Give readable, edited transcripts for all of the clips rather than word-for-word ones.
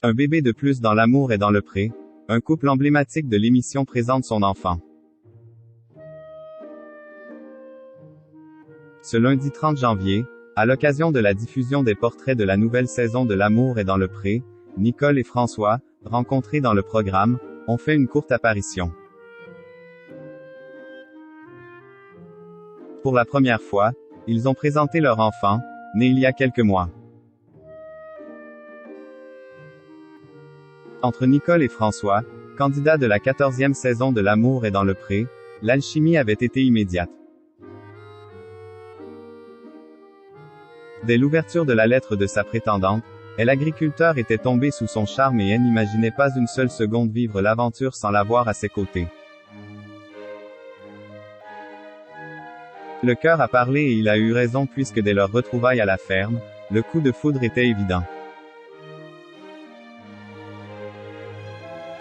Un bébé de plus dans l'amour et dans le pré. Un couple emblématique de l'émission présente son enfant. Ce lundi 30 janvier, à l'occasion de la diffusion des portraits de la nouvelle saison de L'amour est dans le pré, Nicole et François, rencontrés dans le programme, ont fait une courte apparition. Pour la première fois, ils ont présenté leur enfant, né il y a quelques mois. Entre Nicole et François, candidats de la 14e saison de L'amour est dans le pré, l'alchimie avait été immédiate. Dès l'ouverture de la lettre de sa prétendante, l'agriculteur était tombé sous son charme et elle n'imaginait pas une seule seconde vivre l'aventure sans l'avoir à ses côtés. Le cœur a parlé et il a eu raison puisque dès leur retrouvaille à la ferme, le coup de foudre était évident.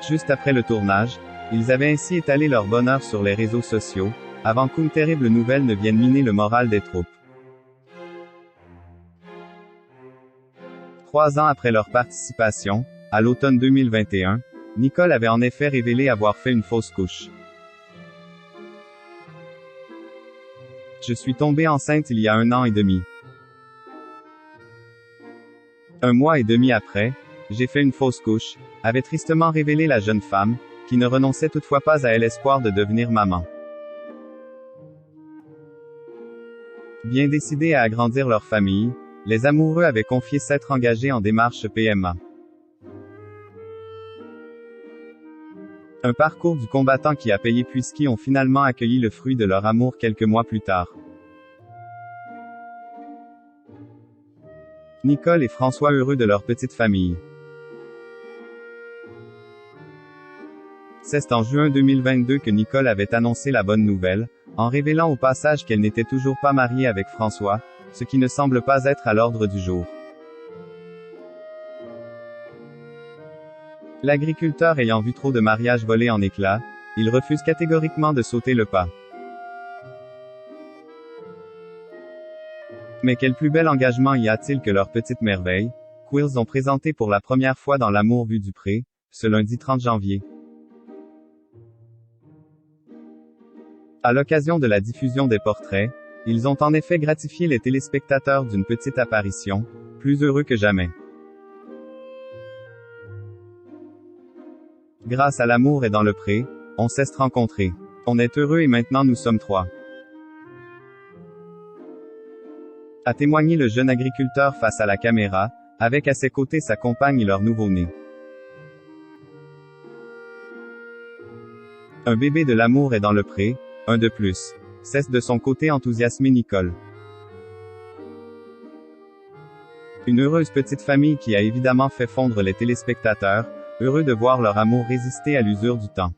Juste après le tournage, ils avaient ainsi étalé leur bonheur sur les réseaux sociaux, avant qu'une terrible nouvelle ne vienne miner le moral des troupes. 3 ans après leur participation, à l'automne 2021, Nicole avait en effet révélé avoir fait une fausse couche. Je suis tombée enceinte il y a 1 an et demi. 1 mois et demi après, j'ai fait une fausse couche, avait tristement révélé la jeune femme, qui ne renonçait toutefois pas à l'espoir de devenir maman. Bien décidés à agrandir leur famille, les amoureux avaient confié s'être engagés en démarche PMA. Un parcours du combattant qui a payé puisqu'ils ont finalement accueilli le fruit de leur amour quelques mois plus tard. Nicole et François heureux de leur petite famille. C'est en juin 2022 que Nicole avait annoncé la bonne nouvelle, en révélant au passage qu'elle n'était toujours pas mariée avec François, ce qui ne semble pas être à l'ordre du jour. L'agriculteur ayant vu trop de mariages voler en éclats, il refuse catégoriquement de sauter le pas. Mais quel plus bel engagement y a-t-il que leur petite merveille, qu'ils ont présenté pour la première fois dans L'amour vu du pré, ce lundi 30 janvier. À l'occasion de la diffusion des portraits, ils ont en effet gratifié les téléspectateurs d'une petite apparition, plus heureux que jamais. Grâce à L'amour est dans le pré, on s'est rencontrés. On est heureux et maintenant nous sommes 3. A témoigné le jeune agriculteur face à la caméra, avec à ses côtés sa compagne et leur nouveau-né. Un bébé de l'amour est dans le pré, un de plus. Cesse de son côté enthousiasmé Nicole. Une heureuse petite famille qui a évidemment fait fondre les téléspectateurs, heureux de voir leur amour résister à l'usure du temps.